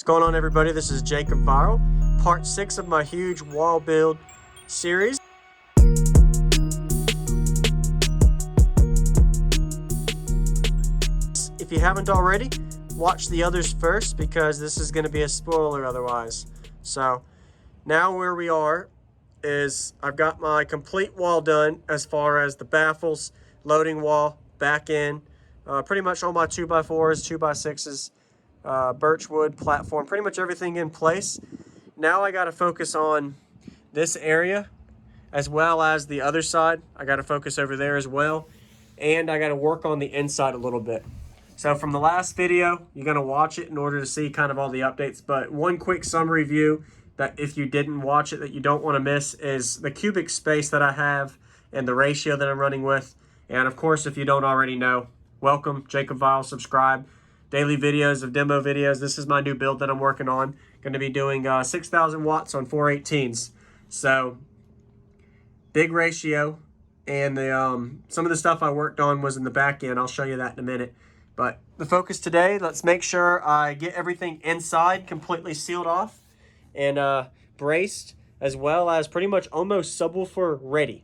going on, everybody? This is JacobViral, part 6 of my huge wall build series. If you haven't already, watch the others first because this is going to be a spoiler otherwise. So now where we are is I've got my complete wall done as far as the baffles, loading wall, back end, pretty much all my 2x4s, 2x6s, birchwood platform, pretty much everything in place. Now I got to focus on this area as well as the other side. I got to focus over there as well, and I got to work on the inside a little bit. So from the last video, you're going to watch it in order to see kind of all the updates, but one quick summary view that if you didn't watch it that you don't want to miss is the cubic space that I have and the ratio that I'm running with. And of course, if you don't already know, welcome, JacobViral, subscribe. Daily videos of demo videos. This is my new build that I'm working on. Going to be doing 6,000 watts on 418s. So big ratio, and the some of the stuff I worked on was in the back end. I'll show you that in a minute. But the focus today, let's make sure I get everything inside completely sealed off and braced, as well as pretty much almost subwoofer ready.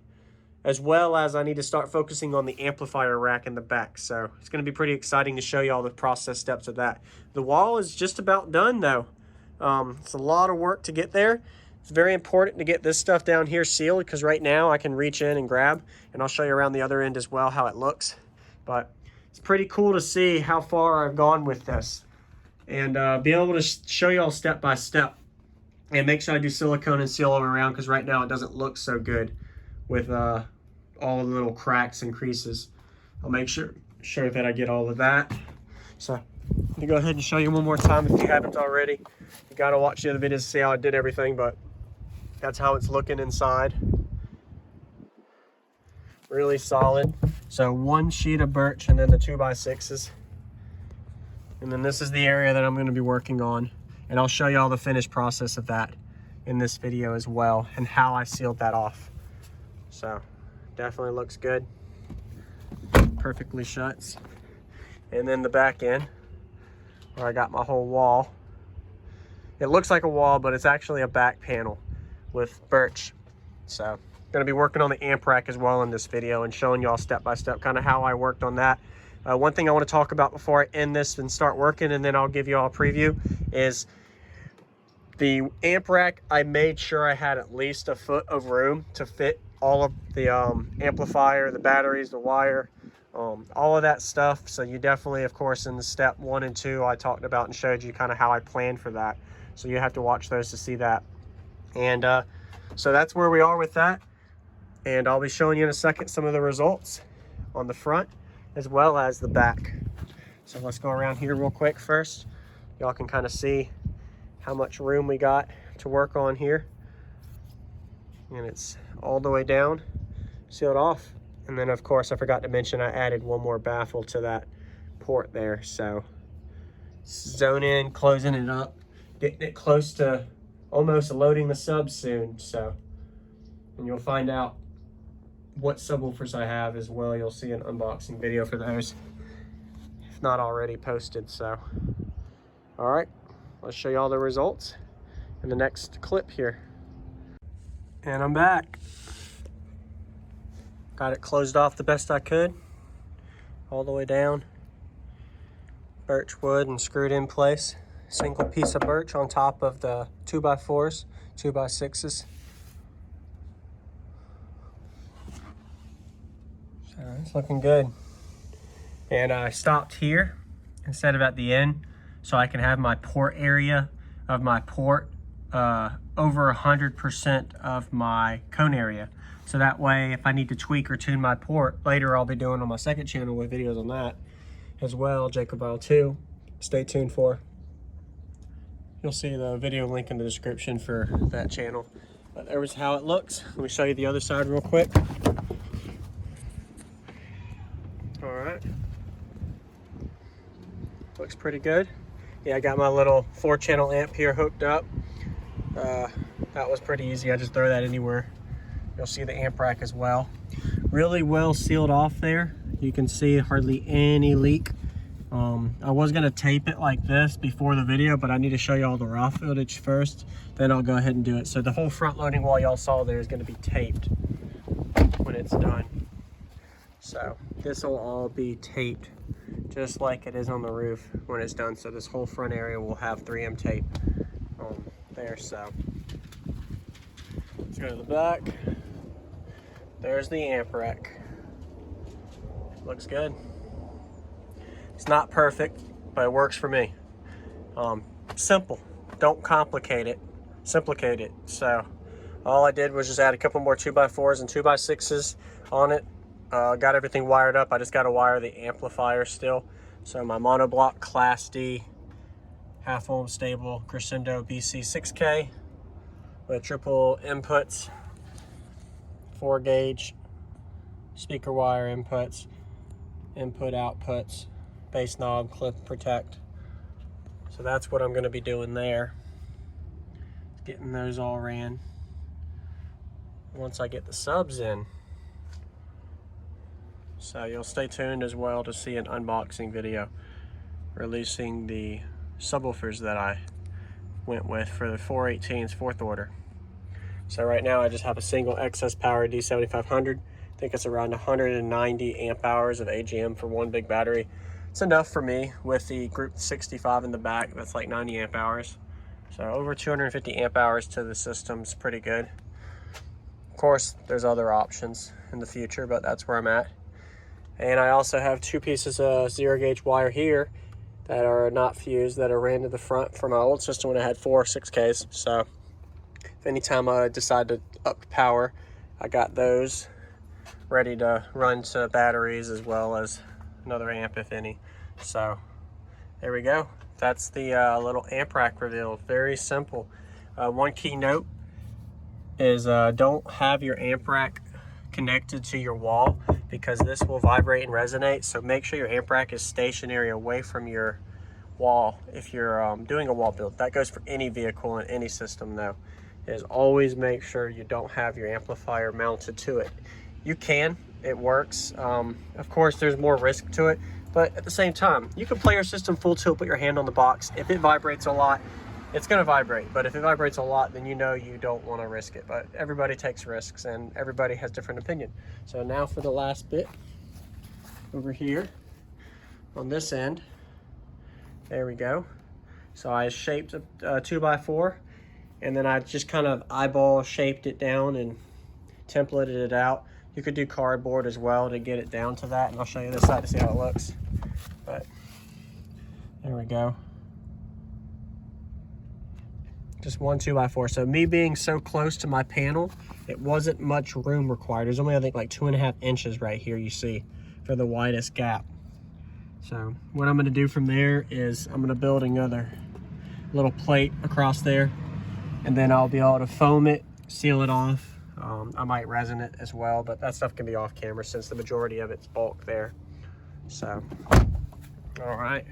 As well as I need to start focusing on the amplifier rack in the back. So it's going to be pretty exciting to show you all the process steps of that. The wall is just about done though. It's a lot of work to get there. It's very important to get this stuff down here sealed because right now I can reach in and grab, and I'll show you around the other end as well how it looks. But it's pretty cool to see how far I've gone with this and be able to show you all step by step and make sure I do silicone and seal all around, because right now it doesn't look so good with all the little cracks and creases. I'll make sure that I get all of that. So let me go ahead and show you one more time if you haven't already. You gotta watch the other videos to see how I did everything, but that's how it's looking inside. Really solid. So one sheet of birch and then the 2x6s. And then this is the area that I'm gonna be working on. And I'll show you all the finished process of that in this video as well, and how I sealed that off. So definitely looks good, perfectly shuts. And then the back end where I got my whole wall, it looks like a wall, but it's actually a back panel with birch. So going to be working on the amp rack as well in this video and showing y'all step by step kind of how I worked on that. One thing I want to talk about before I end this and start working, and then I'll give you all a preview, is the amp rack. I made sure I had at least a foot of room to fit all of the amplifier, the batteries, the wire, all of that stuff. So you definitely, of course, in the step 1 and 2, I talked about and showed you kind of how I planned for that. So you have to watch those to see that. And so that's where we are with that. And I'll be showing you in a second some of the results on the front as well as the back. So let's go around here real quick first. Y'all can kind of see how much room we got to work on here. And it's all the way down, sealed off. And then of course I forgot to mention I added one more baffle to that port there. So zone in, closing it up, getting it close to almost loading the sub soon. So, and you'll find out what subwoofers I have as well. You'll see an unboxing video for those, if not already posted. So all right, let's show you all the results in the next clip here. And I'm back. Got it closed off the best I could, all the way down. Birch wood and screwed in place. Single piece of birch on top of the 2x4s, 2x6s. So it's looking good. And I stopped here instead of at the end, so I can have my port area of my port over 100% of my cone area. So that way, if I need to tweak or tune my port later, I'll be doing on my second channel with videos on that as well, JacobViral 2. Stay tuned for. You'll see the video link in the description for that channel. But there was how it looks. Let me show you the other side real quick. All right. Looks pretty good. Yeah, I got my little 4-channel amp here hooked up. That was pretty easy. I just throw that anywhere. You'll see the amp rack as well. Really well sealed off there. You can see hardly any leak I was gonna tape it like this before the video, but I need to show you all the raw footage first, then I'll go ahead and do it. So the whole front loading wall y'all saw there is gonna be taped when it's done. So this will all be taped just like it is on the roof when it's done. So this whole front area will have 3M tape there. So let's go to the back. There's the amp rack. Looks good. It's not perfect, but it works for me. Simple. Don't complicate it. Simplicate it. So all I did was just add a couple more 2x4s and 2x6s on it. Got everything wired up. I just got to wire the amplifier still. So my monoblock Class D half ohm stable Crescendo BC 6K with triple inputs, 4 gauge speaker wire inputs, input outputs, bass knob, clip protect. So that's what I'm going to be doing there. Getting those all ran. Once I get the subs in. So you'll stay tuned as well to see an unboxing video releasing the subwoofers that I went with for the 418's 4th order. So right now I just have a single excess power D7500. I think it's around 190 amp hours of AGM for one big battery. It's enough for me with the Group 65 in the back. That's like 90 amp hours. So over 250 amp hours to the system's pretty good. Of course, there's other options in the future, but that's where I'm at. And I also have 2 pieces of 0 gauge wire here that are not fused that are ran to the front from my old system when I had 4 6Ks. So if anytime I decide to up the power, I got those ready to run to batteries as well as another amp if any. So there we go. That's the little amp rack reveal. Very simple. One key note is don't have your amp rack connected to your wall because this will vibrate and resonate. So make sure your amp rack is stationary away from your wall if you're doing a wall build. That goes for any vehicle and any system though, is always make sure you don't have your amplifier mounted to it. You can, it works. Of course, there's more risk to it, but at the same time, you can play your system full tilt, put your hand on the box. If it vibrates a lot, it's gonna vibrate, but if it vibrates a lot, then you know you don't wanna risk it. But everybody takes risks and everybody has different opinion. So now for the last bit, over here on this end, there we go. So I shaped a 2x4 and then I just kind of eyeball shaped it down and templated it out. You could do cardboard as well to get it down to that, and I'll show you this side to see how it looks. But there we go. Just one 2x4. So me being so close to my panel, it wasn't much room required. There's only, I think, like 2.5 inches right here, you see, for the widest gap. So what I'm gonna do from there is I'm gonna build another little plate across there, and then I'll be able to foam it, seal it off. I might resin it as well, but that stuff can be off camera since the majority of it's bulk there. So, all right.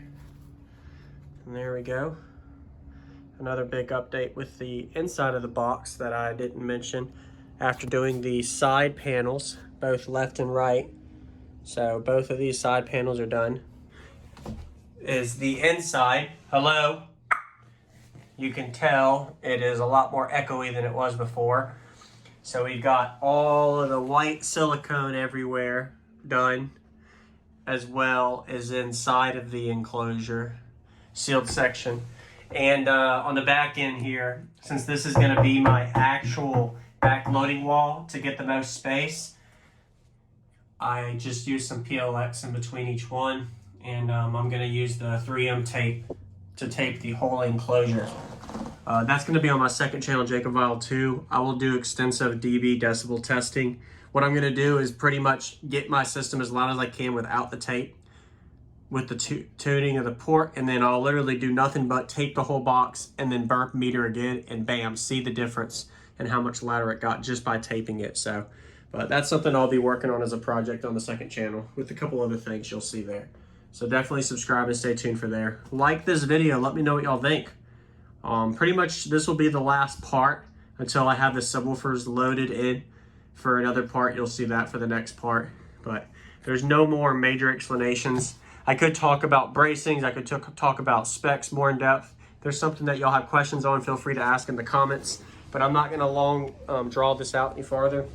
And there we go. Another big update with the inside of the box that I didn't mention after doing the side panels, both left and right. So both of these side panels are done. Is the inside, hello. You can tell it is a lot more echoey than it was before. So we've got all of the white silicone everywhere done, as well as inside of the enclosure, sealed section. And on the back end here, since this is gonna be my actual back loading wall to get the most space, I just used some PLX in between each one. And I'm gonna use the 3M tape to tape the whole enclosure. That's going to be on my second channel, JacobViral 2. I will do extensive dB decibel testing. What I'm going to do is pretty much get my system as loud as I can without the tape, with the tuning of the port, and then I'll literally do nothing but tape the whole box and then burp meter again, and bam, see the difference and how much louder it got just by taping it. So, but that's something I'll be working on as a project on the second channel with a couple other things you'll see there. So definitely subscribe and stay tuned for there. Like this video, let me know what y'all think. Pretty much this will be the last part until I have the subwoofers loaded in for another part. You'll see that for the next part, but there's no more major explanations. I could talk about bracings. I could talk about specs more in depth. If there's something that y'all have questions on, feel free to ask in the comments. But I'm not going to draw this out any farther.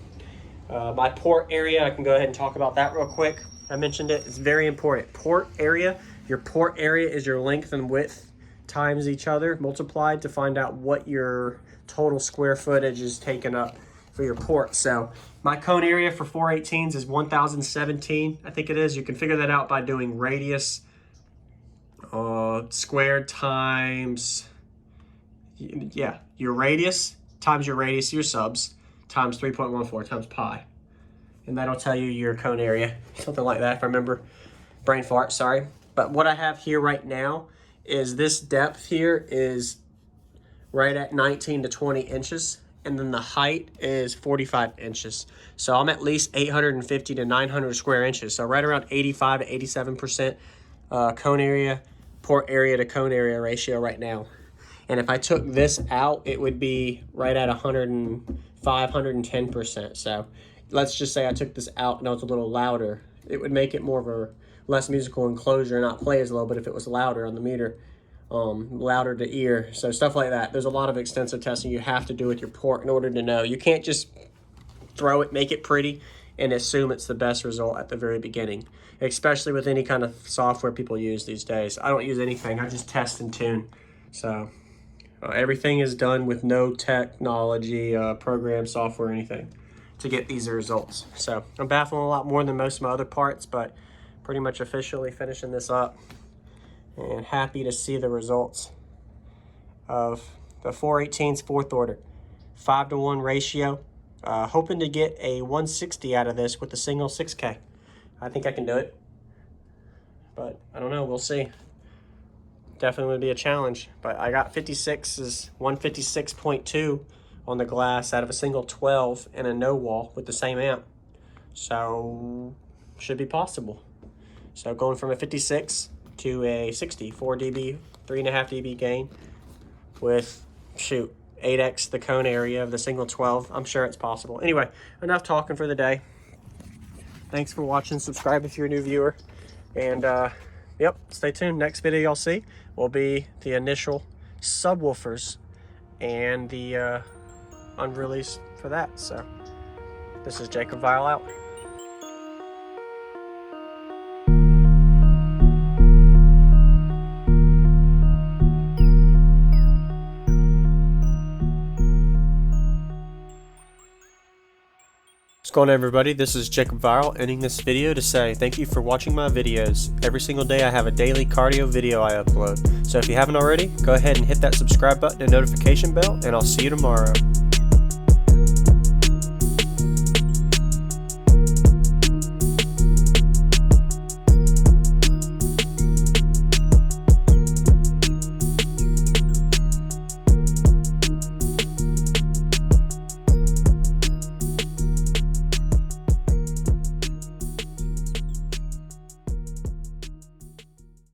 My port area, I can go ahead and talk about that real quick. I mentioned it. It's very important. Port area. Your port area is your length and width times each other multiplied to find out what your total square footage is taken up for your port. So my cone area for 418s is 1017, I think it is. You can figure that out by doing radius squared times, yeah, your radius times your radius of your subs times 3.14 times pi. And that'll tell you your cone area, something like that if I remember. Brain fart, sorry. But what I have here right now is this depth here is right at 19 to 20 inches. And then the height is 45 inches. So I'm at least 850 to 900 square inches. So right around 85 to 87% cone area, port area to cone area ratio right now. And if I took this out, it would be right at 105, 110%. So let's just say I took this out and it was a little louder. It would make it more of a less musical enclosure and not play as low, but if it was louder on the meter, louder to ear, so stuff like that. There's a lot of extensive testing you have to do with your port in order to know. You can't just throw it, make it pretty, and assume it's the best result at the very beginning, especially with any kind of software people use these days. I don't use anything, I just test and tune. So everything is done with no technology, program, software, anything to get these results. So I'm baffling a lot more than most of my other parts, but pretty much officially finishing this up. And happy to see the results of the 418's fourth order, 5-to-1 ratio. Hoping to get a 160 out of this with a single 6K. I think I can do it, but I don't know, we'll see. Definitely be a challenge, but I got 56's 156.2 on the glass out of a single 12 and a no wall with the same amp. So should be possible. So going from a 56 to a 60, 4 dB, 3.5 dB gain with, 8x the cone area of the single 12. I'm sure it's possible. Anyway, enough talking for the day. Thanks for watching. Subscribe if you're a new viewer. And, yep, stay tuned. Next video y'all see will be the initial subwoofers and the unreleased for that. So, this is JacobViral out. What's going on, everybody? This is JacobViral, ending this video to say thank you for watching my videos. Every single day I have a daily cardio video I upload. So if you haven't already, go ahead and hit that subscribe button and notification bell, and I'll see you tomorrow.